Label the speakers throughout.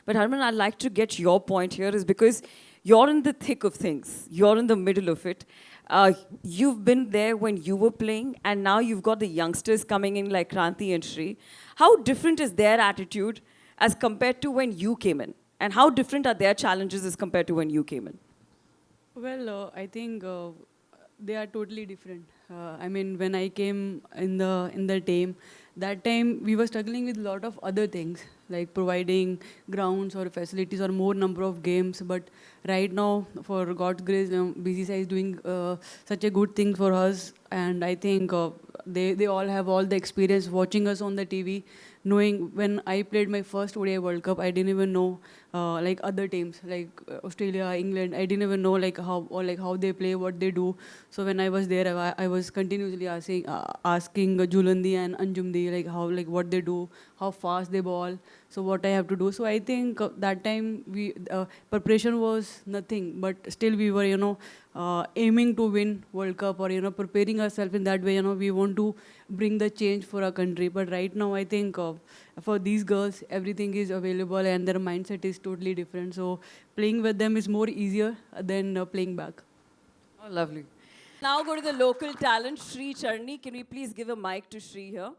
Speaker 1: But Harman, I'd like to get your point here is because you're in the thick of things. You're in the middle of it. You've been there when you were playing, and now you've got the youngsters coming in like Kranti and Shri. How different is their attitude as compared to when you came in? And how different are their challenges as compared to when you came in?
Speaker 2: Well, I think they are totally different. I mean, when I came in the team, that time we were struggling with a lot of other things like providing grounds or facilities or more number of games. But right now, for God's grace, BCCI is doing such a good thing for us, and I think they all have all the experience watching us on the TV. Knowing when I played my first ODI World Cup, I didn't even know like other teams like Australia, England. I didn't even know like how they play, what they do. So when I was there, I was continuously asking Julandi and Anjumdi like how like what they do, how fast they ball, so what I have to do. So I think that time we preparation was nothing, but still we were aiming to win World Cup or preparing ourselves in that way. We want to bring the change for our country. But right now I think for these girls everything is available and their mindset is totally different. So playing with them is more easier than playing back.
Speaker 1: Oh, lovely. Now go to the local talent, Shri Charni. Can we please give a mic to Shri here?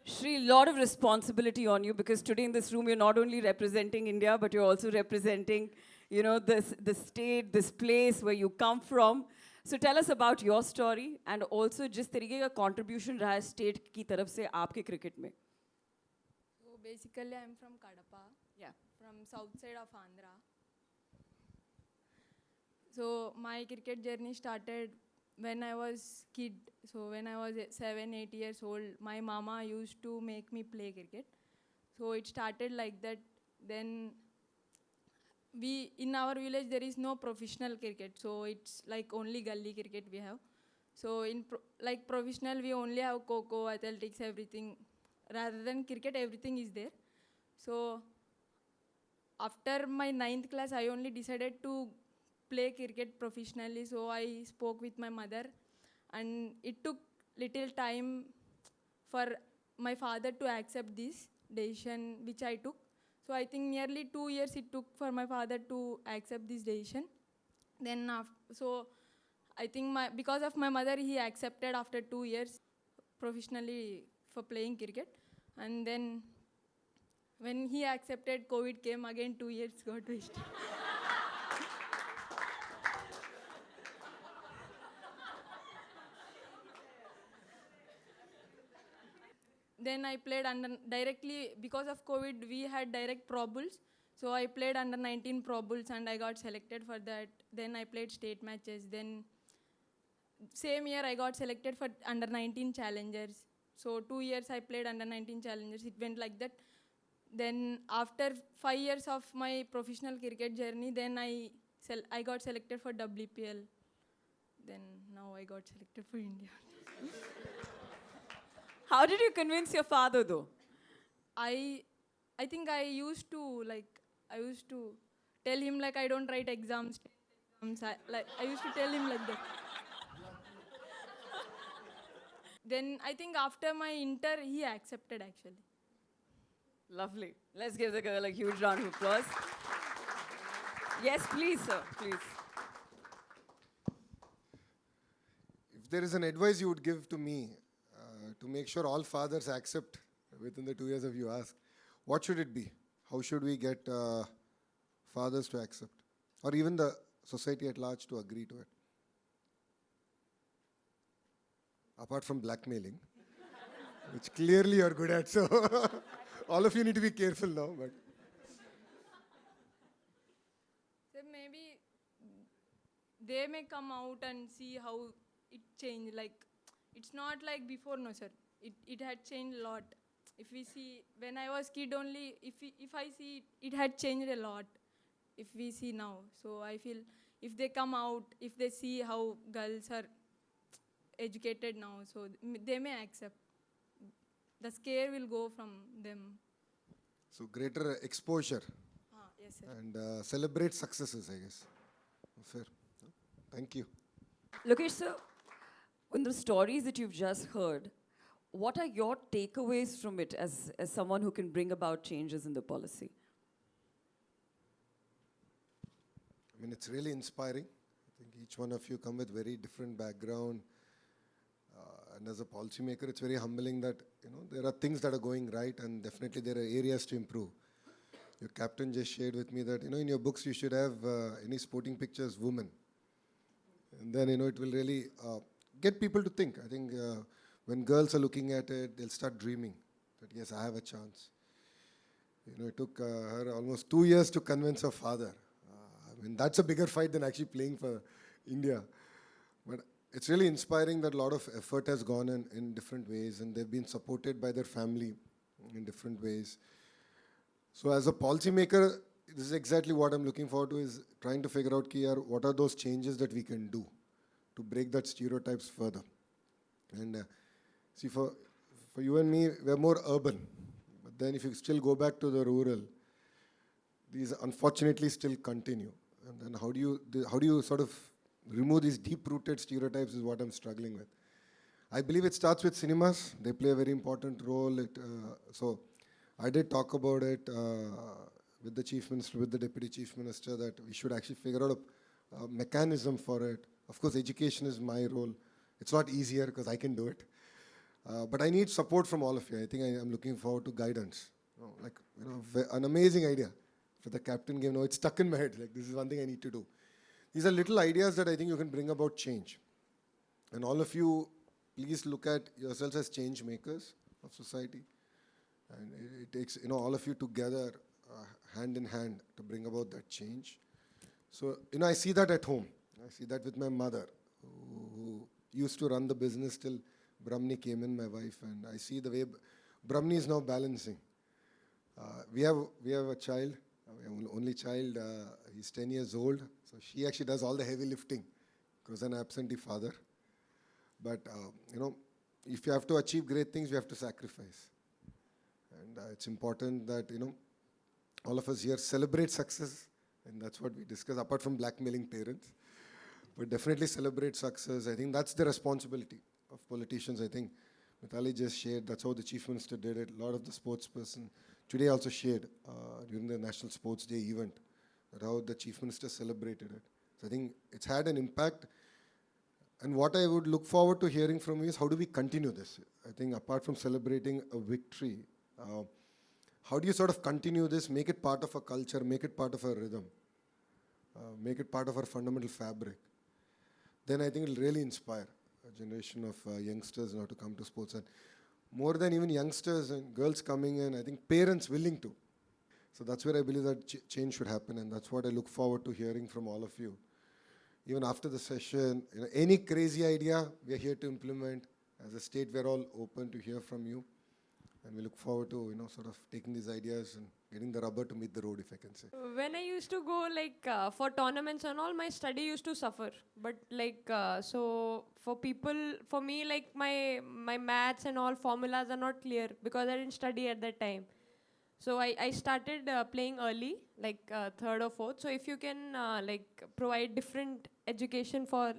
Speaker 1: Shri, a lot of responsibility on you because today in this room you're not only representing India, but you're also representing, the state, this place where you come from. So tell us about your story and also जिस तरीके का contribution रहा है state की तरफ से आपके cricket में.
Speaker 3: So basically, I'm from Kadapa,
Speaker 1: Yeah.
Speaker 3: from south side of Andhra. So my cricket journey started when I was kid. So when I was 7, 8 years old, my mama used to make me play cricket. So it started like that. Then in our village there is no professional cricket. So it's like only gully cricket we have. So in like professional we only have kho, athletics, everything. Rather than cricket, everything is there. So after my 9th class, I only decided to play cricket professionally. So I spoke with my mother, and it took little time for my father to accept this decision which I took. So I think nearly 2 years it took for my father to accept this decision. Then so I think because of my mother, he accepted after 2 years professionally for playing cricket. And then when he accepted, COVID came again, 2 years got wasted. Then I played directly, because of COVID, we had direct Pro Bulls. So I played under 19 Pro Bulls and I got selected for that. Then I played state matches. Then same year I got selected for under 19 challengers. So 2 years I played under 19 challengers. It went like that. Then after 5 years of my professional cricket journey, then I got selected for WPL. Then now I got selected for India.
Speaker 1: How did you convince your father though?
Speaker 3: I think I used to tell him like I don't write exams. I used to tell him like that. Then I think after my inter, he accepted actually.
Speaker 1: Lovely. Let's give the girl a huge round of applause. Yes, please, sir. Please.
Speaker 4: If there is an advice you would give to me to make sure all fathers accept within the 2 years of you ask, what should it be? How should we get fathers to accept? Or even the society at large to agree to it? Apart from blackmailing, which clearly you're good at, so all of you need to be careful now. But
Speaker 3: So maybe they may come out and see how it changed. Like, it's not like before, no sir. It had changed a lot. If we see, when I was kid only, if I see, it had changed a lot. If we see now. So I feel if they come out, if they see how girls are educated now, so they may accept. The scare will go from them.
Speaker 4: so greater exposure
Speaker 3: Yes, sir.
Speaker 4: and celebrate successes, I guess. Fair. Thank you.
Speaker 1: Lokesh, sir, in the stories that you've just heard, what are your takeaways from it as someone who can bring about changes in the policy?
Speaker 4: I mean, it's really inspiring. I think each one of you come with very different background. And as a policymaker, it's very humbling that, there are things that are going right and definitely there are areas to improve. Your captain just shared with me that, in your books you should have any sporting pictures, women. And then, it will really get people to think. I think when girls are looking at it, they'll start dreaming that, yes, I have a chance. It took her almost 2 years to convince her father. I mean, that's a bigger fight than actually playing for India. But it's really inspiring that a lot of effort has gone in different ways, and they've been supported by their family in different ways. So as a policymaker, this is exactly what I'm looking forward to, is trying to figure out what are those changes that we can do to break that stereotypes further. And see, for you and me, we're more urban. But then if you still go back to the rural, these unfortunately still continue. And then how do you sort of remove these deep-rooted stereotypes is what I'm struggling with. I believe it starts with cinemas. They play a very important role. So I did talk about it with the Chief Minister, with the Deputy Chief Minister, that we should actually figure out a mechanism for it. Of course, education is my role. It's not easier because I can do it. But I need support from all of you. I think I'm looking forward to guidance. An amazing idea for the captain game. It's stuck in my head. Like, this is one thing I need to do. These are little ideas that I think you can bring about change. And all of you, please look at yourselves as change makers of society. And it takes, all of you together, hand in hand, to bring about that change. So, I see that at home. I see that with my mother, who used to run the business till Brahmani came in, my wife. And I see the way Brahmani is now balancing. We have a child, only child. He's 10 years old. So she actually does all the heavy lifting because an absentee father. But, if you have to achieve great things, you have to sacrifice. And it's important that, all of us here celebrate success. And that's what we discuss, apart from blackmailing parents. But definitely celebrate success. I think that's the responsibility of politicians. I think Mithali just shared, that's how the Chief Minister did it. A lot of the sportsperson today also shared during the National Sports Day event, that how the Chief Minister celebrated it. So I think it's had an impact. And what I would look forward to hearing from you is, how do we continue this? I think apart from celebrating a victory, how do you sort of continue this, make it part of a culture, make it part of a rhythm, make it part of our fundamental fabric? Then I think it'll really inspire a generation of youngsters now to come to sports. And more than even youngsters and girls coming in, I think parents willing to. So that's where I believe that change should happen, and that's what I look forward to hearing from all of you. Even after the session, any crazy idea, we are here to implement. As a state, we're all open to hear from you. And we look forward to, sort of taking these ideas and getting the rubber to meet the road, if I can say.
Speaker 5: When I used to go for tournaments and all, my study used to suffer. But so for me, my maths and all formulas are not clear because I didn't study at that time. So I started playing early, third or fourth. So if you can provide different education for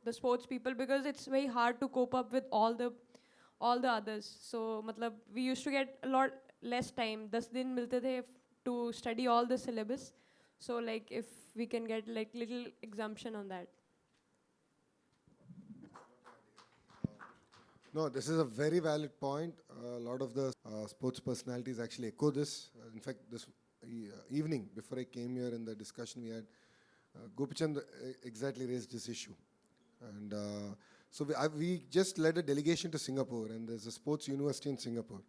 Speaker 5: the sports people, because it's very hard to cope up with all the others. So we used to get a lot less time. 10 दिन मिलते थे to study all the syllabus. So if we can get little exemption on that.
Speaker 4: No, this is a very valid point. A lot of the sports personalities actually echo this. In fact, this evening, before I came here in the discussion we had, Gopichand exactly raised this issue. And so we just led a delegation to Singapore, and there's a sports university in Singapore.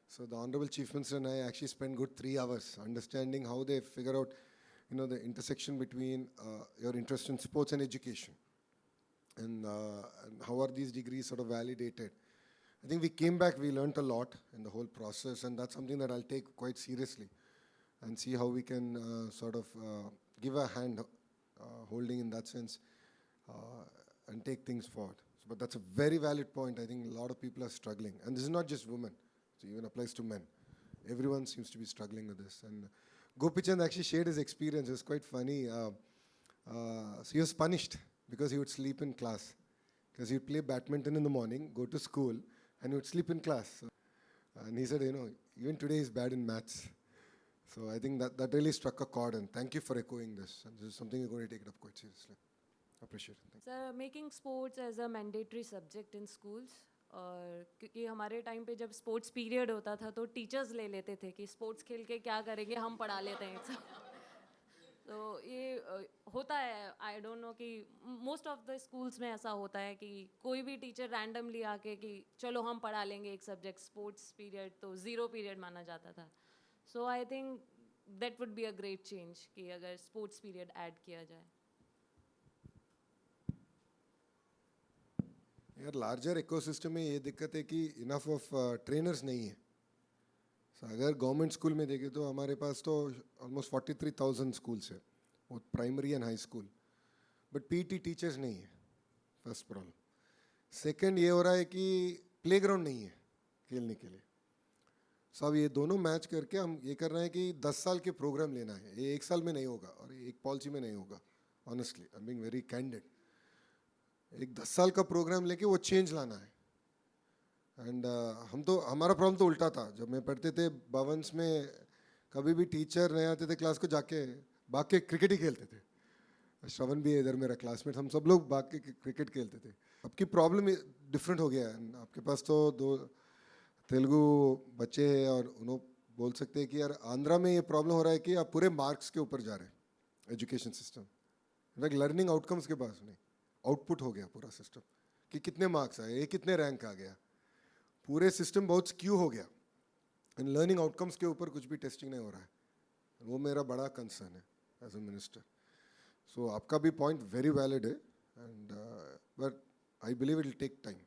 Speaker 4: So the Honorable Chief Minister and I actually spent good 3 hours understanding how they figure out, the intersection between your interest in sports and education. And how are these degrees sort of validated? I think we came back, we learned a lot in the whole process, and that's something that I'll take quite seriously and see how we can sort of give a hand holding in that sense and take things forward. But that's a very valid point. I think a lot of people are struggling. And this is not just women. It even applies to men. Everyone seems to be struggling with this. And Gopichand actually shared his experience. It was quite funny. So he was punished because he would sleep in class. Because he would play badminton in the morning, go to school, and he would sleep in class. And he said, even today he's bad in maths. So I think that really struck a chord, and thank you for echoing this. And this is something we're going to take it up quite seriously. Appreciate it. Thank you.
Speaker 6: Sir making sports as a mandatory subject in schools, और क्योंकि हमारे time पे जब sports period होता था तो teachers ले लेते थे कि स्पोर्ट्स खेल के क्या करेंगे, हम पढ़ा लेते हैं तो ये होता है, आई डोंट नो कि मोस्ट ऑफ द स्कूल्स में ऐसा होता है कि कोई भी टीचर रैंडमली आके कि चलो हम पढ़ा लेंगे एक सब्जेक्ट, स्पोर्ट्स पीरियड तो ज़ीरो पीरियड माना जाता था. So I think that would be a great change कि अगर स्पोर्ट्स पीरियड ऐड किया जाए.
Speaker 4: यार लार्जर इकोसिस्टम में ये दिक्कत है कि इनफ ऑफ ट्रेनर्स नहीं है. So, अगर गवर्नमेंट स्कूल में देखें तो हमारे पास तो ऑलमोस्ट 43,000 स्कूल्स है, वो primary and high school, but PT teachers नहीं है. First problem. सेकंड ये हो रहा है कि प्लेग्राउंड नहीं है खेलने के लिए. सो अब ये दोनों मैच करके हम ये कर रहे हैं कि 10 साल के प्रोग्राम लेना है. ये एक साल में नहीं होगा और एक पॉलिसी में नहीं होगा. Honestly I am being very candid. एक 10 साल का प्रोग्राम लेके वो चेंज लाना है. एंड हम तो हमारा प्रॉब्लम तो उल्टा था. जब मैं पढ़ते थे भवन्स में, कभी भी टीचर नहीं आते थे क्लास को, जाके भाग के क्रिकेट ही खेलते थे. श्रवण भी है इधर मेरा क्लासमेट, हम सब लोग भाग के क्रिकेट खेलते थे. अब की प्रॉब्लम डिफरेंट हो गया है. आपके पास तो 2 तेलुगु बच्चे हैं और उन्होंने बोल सकते हैं कि यार आंध्रा में ये प्रॉब्लम हो रहा है कि आप पूरे मार्क्स के ऊपर जा रहे हैं education system. In fact learning outcomes के पास नहीं, आउटपुट हो गया पूरा सिस्टम कि कितने मार्क्स आए, ये कितने रैंक आ गया. पूरे सिस्टम बहुत स्क्यू हो गया. एंड लर्निंग आउटकम्स के ऊपर कुछ भी टेस्टिंग नहीं हो रहा है. वो मेरा बड़ा कंसर्न है एज अ मिनिस्टर. सो आपका भी पॉइंट वेरी वैलिड है, and but I believe it will take time.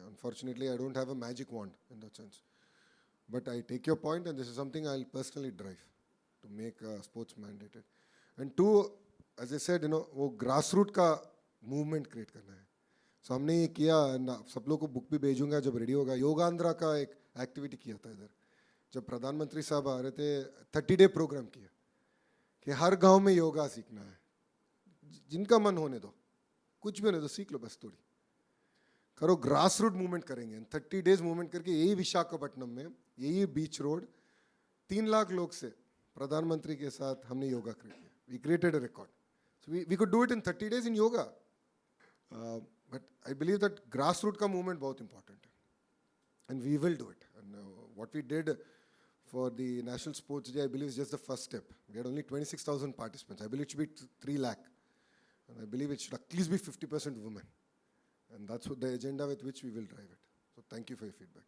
Speaker 4: Unfortunately I don't have a magic wand in that sense, but I take your point and this is something I will personally drive to make sports mandated. And two, as I said, वो grass root का movement create करना है. सो हमने ये किया, सब लोग को बुक भी भेजूंगा जब रेडी होगा. योगांध्रा का एक एक्टिविटी किया था इधर, जब प्रधानमंत्री साहब आ रहे थे. 30 डे प्रोग्राम किया कि हर गांव में योगा सीखना है. जिनका मन होने दो, कुछ भी होने दो, सीख लो, बस थोड़ी करो. ग्रास रूट मूवमेंट करेंगे. 30 डेज मूवमेंट करके यही विशाखापट्टनम में, यही बीच रोड, 3 लाख लोग से प्रधानमंत्री के साथ हमने योगा किया. We created a record. So we could do it in 30 days in yoga. But I believe that grassroots का movement बहुत important है, and we will do it. And what we did for the National Sports Day, I believe, is just the first step. We had only 26,000 participants. I believe it should be 3 lakh, and I believe it should at least be 50% women. And that's what the agenda with which we will drive it. So thank you for your feedback.